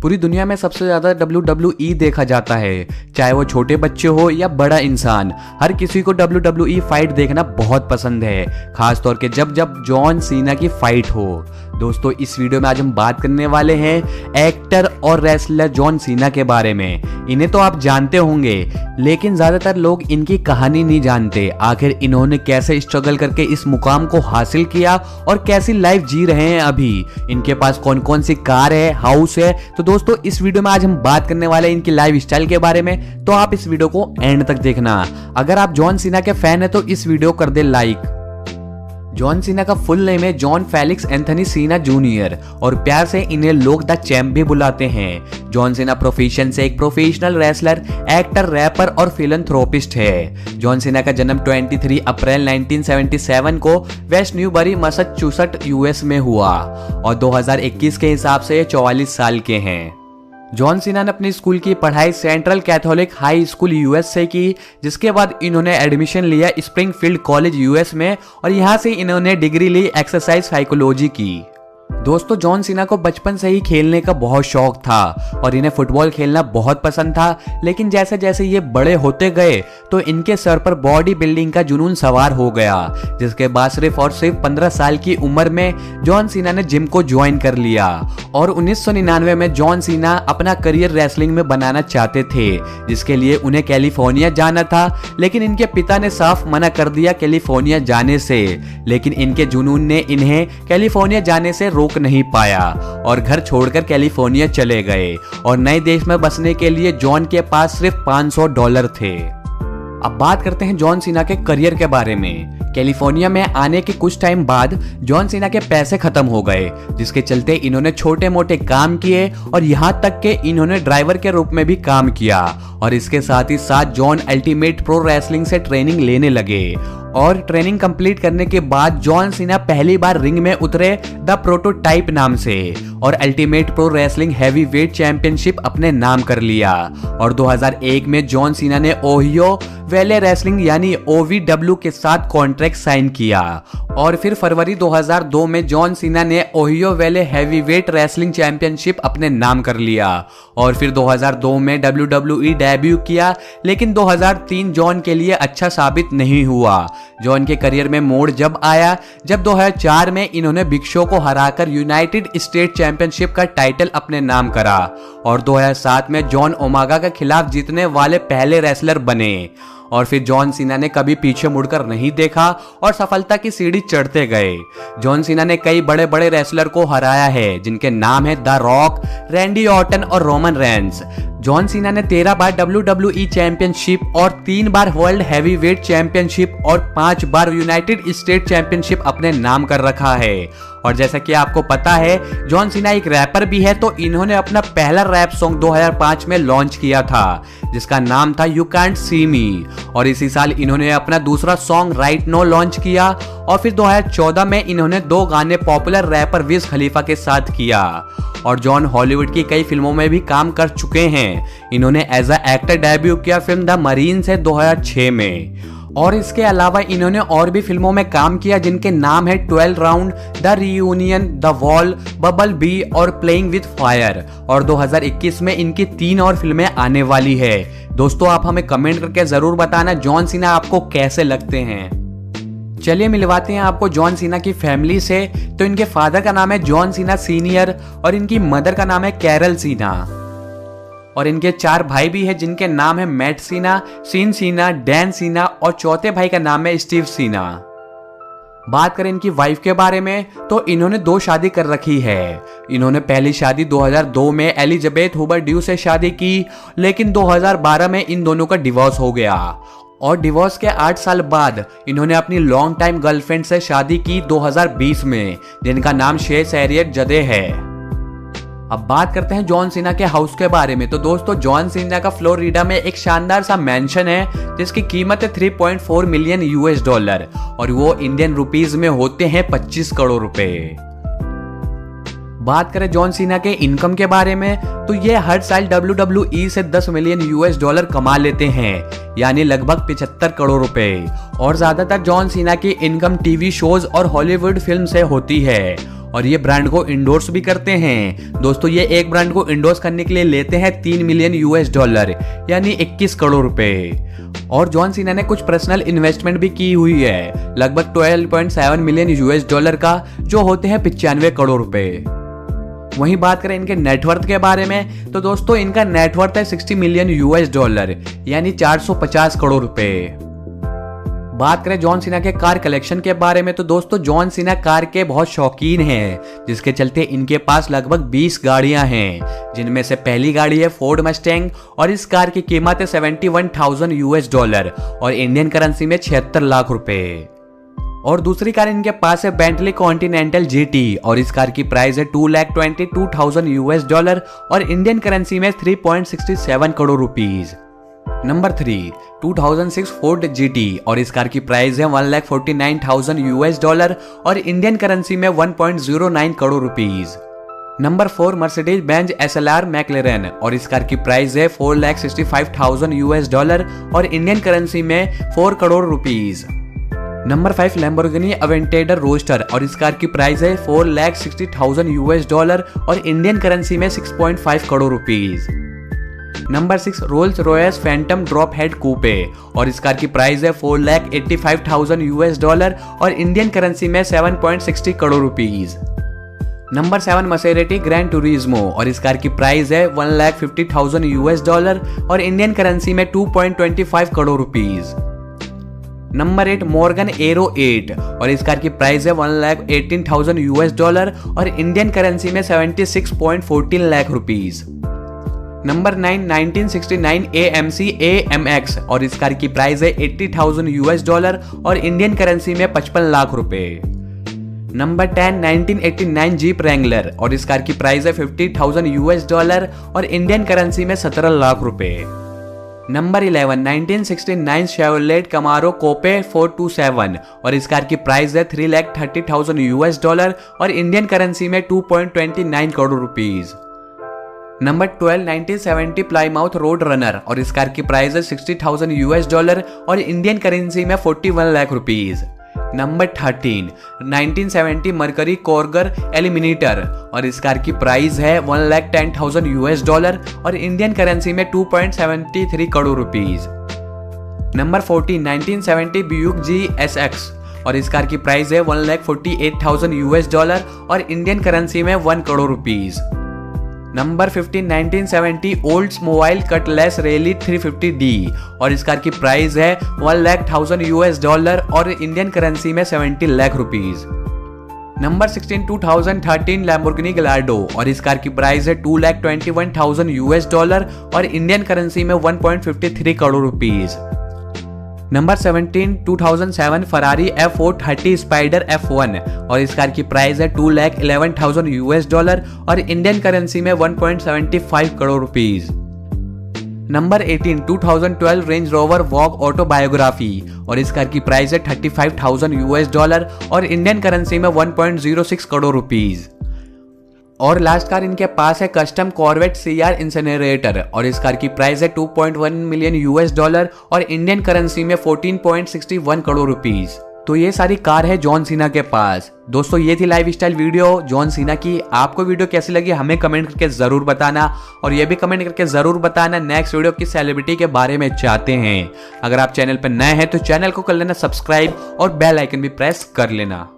पूरी दुनिया में सबसे ज्यादा WWE देखा जाता है, चाहे वो छोटे बच्चे हो या बड़ा इंसान। हर किसी को WWE फाइट देखना बहुत पसंद है, खास तौर के जब जब जॉन सीना की फाइट हो। दोस्तों, इस वीडियो में आज हम बात करने वाले हैं एक्टर और रेसलर जॉन सीना के बारे में। इन्हें तो आप जानते होंगे, लेकिन ज्यादातर लोग इनकी कहानी नहीं जानते। आखिर इन्होंने कैसे स्ट्रगल करके इस मुकाम को हासिल किया और कैसी लाइफ जी रहे हैं अभी, इनके पास कौन कौन सी कार है, हाउस है। तो दोस्तों, इस वीडियो में आज हम बात करने वाले हैं इनकी लाइफ स्टाइल के बारे में, तो आप इस वीडियो को एंड तक देखना। अगर आप जॉन सीना के फैन है तो इस वीडियो कर दे लाइक। जॉन सीना का फुल नेम है जॉन फेलिक्स एंथनी सीना जूनियर और प्यार से इन्हें लोग द चैंप भी बुलाते हैं। जॉन सीना प्रोफेशन से एक प्रोफेशनल रेसलर, एक्टर, रैपर और फिलैंथ्रोपिस्ट है। जॉन सीना का जन्म 23 अप्रैल 1977 को वेस्ट न्यूबरी, मैसाचुसेट्स, यूएस में हुआ और 2021 के हिसाब से ये 44 साल के हैं। जॉन सीना ने अपनी स्कूल की पढ़ाई central Catholic high school US से की, जिसके बाद इन्होंने एडमिशन लिया स्प्रिंगफील्ड कॉलेज यूएस में और यहां से इन्होंने डिग्री ली एक्सरसाइज साइकोलॉजी की। दोस्तों, जॉन सीना को बचपन से ही खेलने का बहुत शौक था और इन्हें फुटबॉल खेलना बहुत पसंद था, लेकिन जैसे जैसे ये बड़े होते गए तो इनके सर पर बॉडी बिल्डिंग का जुनून सवार हो गया, जिसके बाद सिर्फ और सिर्फ 15 साल की उम्र में जॉन सीना ने जिम को ज्वाइन कर लिया और 1999 में जॉन सीना अपना करियर रेसलिंग में बनाना चाहते थे, जिसके लिए उन्हें कैलिफोर्निया जाना था। लेकिन इनके पिता ने साफ मना कर दिया कैलिफोर्निया जाने से, लेकिन इनके जुनून ने इन्हें कैलिफोर्निया जाने से रोक नहीं पाया और घर छोड़कर कैलिफोर्निया चले गए और नए देश में बसने के लिए जॉन के पास सिर्फ $500 थे। अब बात करते हैं जॉन सीना के करियर के बारे में। कैलिफोर्निया में आने के कुछ टाइम बाद जॉन सीना के पैसे खत्म हो गए, जिसके चलते इन्होंने छोटे मोटे काम किए और यहाँ तक के इन्होंने ड्राइवर के रूप में भी काम किया और इसके साथ ही साथ जॉन अल्टीमेट प्रो रेसलिंग से ट्रेनिंग लेने लगे और ट्रेनिंग कंप्लीट करने के बाद जॉन सीना पहली बार रिंग में उतरे द प्रोटोटाइप नाम से और ultimate pro wrestling heavy weight championship अपने नाम कर लिया और 2001 में जॉन सीना ने ओहियो वैले रेसलिंग यानी OVW के साथ कॉन्ट्रैक्ट साइन किया और फिर फरवरी 2002 में जॉन सीना ने ओहियो वैले हैवीवेट रेसलिंग चैंपियनशिप अपने नाम कर लिया और फिर 2002 में WWE डेब्यू किया, लेकिन 2003 जॉन के लिए अच्छा साबित नहीं हुआ। जॉन के करियर में मोड़ जब आया जब 2004 में इन्होंने बिग शो को हराकर यूनाइटेड स्टेट चैंपियनशिप का टाइटल अपने नाम करा और 2007 में जॉन ओमेगा के खिलाफ जीतने वाले पहले रेसलर बने और फिर जॉन सीना ने कभी पीछे मुड़कर नहीं देखा और सफलता की सीढ़ी चढ़ते गए। जॉन सीना ने कई बड़े बड़े रेसलर को हराया है, जिनके नाम है द रॉक, रैंडी ऑर्टन और रोमन रेंस। जॉन सीना ने 13 बार WWE चैंपियनशिप और 3 बार वर्ल्ड हैवीवेट चैंपियनशिप और 5 बार यूनाइटेड स्टेट चैंपियनशिप अपने नाम कर रखा है। और जैसा कि आपको पता है जॉन सीना एक रैपर भी है, तो इन्होंने अपना पहला रैप सॉन्ग 2005 में लॉन्च किया था, जिसका नाम था यू कांट सी मी और इसी साल इन्होंने अपना दूसरा सॉन्ग राइट नो लॉन्च किया और फिर 2014 में इन्होंने 2 गाने पॉपुलर रैपर विज खलीफा के साथ किया और जॉन हॉलीवुड की कई फिल्मों में भी काम कर चुके हैं। इन्होंने एज अ एक्टर डेब्यू किया फिल्म द मरीन से 2006 में और इसके अलावा इन्होंने और भी फिल्मों में काम किया, जिनके नाम है 12 round, the reunion, the wall, bubble B और प्लेइंग विद फायर और 2021 में इनकी 3 और फिल्में आने वाली है। दोस्तों, आप हमें कमेंट करके जरूर बताना जॉन सीना आपको कैसे लगते हैं। चलिए मिलवाते हैं आपको जॉन सीना की फैमिली से। तो इनके फादर का नाम है जॉन सीना सीनियर और इनकी मदर का नाम है कैरल सीना और इनके 4 भाई भी हैं, जिनके नाम है मैट सीना, सीन सीना, डैन सीना और चौथे भाई का नाम है स्टीव सीना। बात करें इनकी वाइफ के बारे में तो इन्होंने 2 शादी कर रखी है। इन्होंने पहली शादी 2002 में एलिजाबेथ हुबर ड्यू से शादी की, लेकिन 2012 में इन दोनों का डिवोर्स हो गया और डिवोर्स के 8 साल बाद इन्होंने अपनी लॉन्ग टाइम गर्लफ्रेंड से शादी की 2020 में, जिनका नाम शेस एरियट जदे है। अब बात करते हैं जॉन सीना के हाउस के बारे में। तो दोस्तों, जॉन सीना का फ्लोरिडा में एक शानदार सा मैंशन है, जिसकी कीमत है $3.4 मिलियन और वो इंडियन रुपीस में होते हैं 25 करोड़ रुपए। बात करें जॉन सीना के इनकम के बारे में तो ये हर साल WWE से $10 मिलियन कमा लेते हैं, यानी लगभग 75 करोड़ रुपए और ज्यादातर जॉन सीना की इनकम टीवी शोज और हॉलीवुड फिल्म से होती है और ये ब्रांड को इंडोर्स भी करते हैं। दोस्तों ये एक ब्रांड को इंडोर्स करने के लिए लेते हैं $3 मिलियन यानी 21 करोड़ रुपए। और जॉन सीना ने कुछ पर्सनल इन्वेस्टमेंट भी की हुई है, लगभग $12.7 मिलियन का, जो होते हैं 95 करोड़ रुपए। वहीं बात करें इनके नेटवर्थ के बारे में तो दोस्तों इनका नेटवर्थ है $60 मिलियन यानी 450 करोड़ रुपए। बात करें जॉन सीना के कार कलेक्शन के बारे में तो दोस्तों जॉन सीना कार के बहुत शौकीन हैं, जिसके चलते इनके पास लगभग 20 गाड़ियां हैं, जिनमें से पहली गाड़ी है फोर्ड मस्टैंग और इस कार की कीमत है $71,000 और इंडियन करेंसी में 76 लाख रुपए। और दूसरी कार इनके पास है बेंटली कॉन्टिनेंटल GT और इस कार की प्राइस है $222,000 और इंडियन करेंसी में 3.67 crore rupees. Number 3 2006 Ford GT और इस कार की प्राइस है $1,49,000 और इंडियन करेंसी में 1.09 crore rupees. Number 4 Mercedes Benz SLR मैक्लेरन और इस कार की प्राइस है $4,65,000 और इंडियन करेंसी में 4 crore rupees. Number 5 Lamborghini Aventador roadster और इस कार की प्राइस है $4,60,000 और इंडियन करेंसी में 6.5 crore rupees. Number 6 Rolls Royce Phantom drop head coupe और इस कार की प्राइस है $4,85,000 और इंडियन करेंसी में 7.60 crore rupees. Number 7 Maserati Gran Turismo और इस कार की प्राइस है $1,50,000 और इंडियन करेंसी में 2.25 crore rupees. Number 8 Morgan arrow 8 और इस कार की प्राइस है $1,18,000 और इंडियन करेंसी में 76.14 lakh rupees. Number 9 1969 AMC AMX और इस कार की प्राइस है $80,000 और इंडियन करेंसी में 55 लाख रुपए। नंबर 10 1989 जीप रैंगलर और इस कार की प्राइस है $50,000 और इंडियन करेंसी में 17 लाख रुपए। नंबर 11 1969 शेवरलेट कमारो कोपे 427 और इस कार की प्राइस है $3,30,000 और इंडियन करेंसी में 2.29 crore rupees. Number 12 1970 Plymouth road runner और इस कार की प्राइस है $60,000 और इंडियन करेंसी में 41 lakh rupees. Number 13 1970 Mercury Cougar Eliminator और इस कार की प्राइस है $1,10,000 और इंडियन करेंसी में 2.73 crore rupees. Number 14 1970 Buick GSX और इस कार की प्राइस है $1,48,000 और इंडियन करेंसी में 1 crore rupees. Number 15 1970 olds mobile Cutlass rally 350D और इस कार की प्राइस है $1,00,000 और इंडियन करेंसी में 70 lakh rupees. Number 16 2013 Lamborghini Gallardo और इस कार की प्राइस है $2,21,000 और इंडियन करेंसी में 1.53 crore rupees. Number 17 2007 Ferrari F430 spider F1 और इस कार की प्राइस है $2,11,000 और इंडियन करेंसी में 1.75 crore rupees. Number 18 2012 Range Rover Vogue Autobiography और इस कार की प्राइस है $35,000 और इंडियन करेंसी में 1.06 करोड़ रुपीज। और लास्ट कार इनके पास है कस्टम कॉर्वेट CR इंसिनरेटर और इस कार की प्राइस है $2.1 मिलियन और इंडियन करेंसी में 14.61 करोड़ रुपीज। तो ये सारी कार है जॉन सीना के पास। दोस्तों ये थी life style video John Cena की। आपको वीडियो कैसी लगी हमें कमेंट करके जरूर बताना और ये भी कमेंट करके जरूर बताना नेक्स्ट वीडियो किस सेलिब्रिटी के बारे में चाहते हैं। अगर आप चैनल पर नए हैं तो चैनल को कर लेना सब्सक्राइब और बेल आइकन भी प्रेस कर लेना।